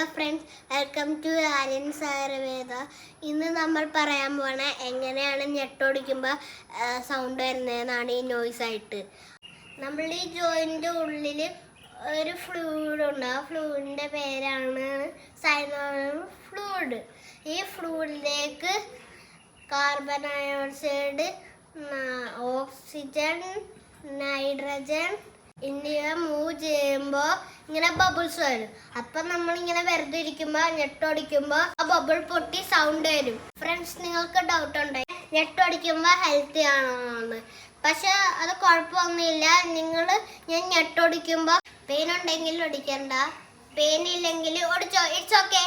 Hello friends, welcome to Aryans Ayurveda. ഇന്ന് നമ്മൾ പറയാൻ പോണ എങ്ങനെയാണ് ഞെട്ടോടിക്കുമ്പോൾ സൗണ്ട് വരുന്നതെന്നാണ് ഈ നോയ്സ് ആയിട്ട്. നമ്മൾ ഈ ജോയിൻ്റെ ഉള്ളിൽ ഒരു ഫ്ലൂയിഡ് ഉണ്ട്. ആ ഫ്ലൂയിഡിൻ്റെ പേരാണ് ഫ്ലൂയിഡ്. ഈ ഫ്ലൂയിഡിലേക്ക് കാർബൺ ഡയോക്സൈഡ്, ഓക്സിജൻ, നൈട്രജൻ എന്നിവ മൂവ് ചെയ്യുമ്പോൾ ഇങ്ങനെ ബബിൾസ് വരും. അപ്പം നമ്മളിങ്ങനെ വെറുതെ ഇരിക്കുമ്പോൾ ഞെട്ടോടിക്കുമ്പോൾ ആ ബബിൾ പൊട്ടി സൗണ്ട് വരും. ഫ്രണ്ട്സ്, നിങ്ങൾക്ക് ഡൗട്ട് ഉണ്ടായി ഞെട്ടോടിക്കുമ്പോൾ ഹെൽത്തി ആണോ എന്ന്. പക്ഷെ അത് കുഴപ്പമൊന്നുമില്ല. ഞാൻ ഞെട്ടോടിക്കുമ്പോൾ പെയിൻ ഉണ്ടെങ്കിൽ ഒടിക്കണ്ട, പെയിൻ ഇല്ലെങ്കിൽ ഒടിച്ചോ, ഇറ്റ്സ് ഓക്കെ.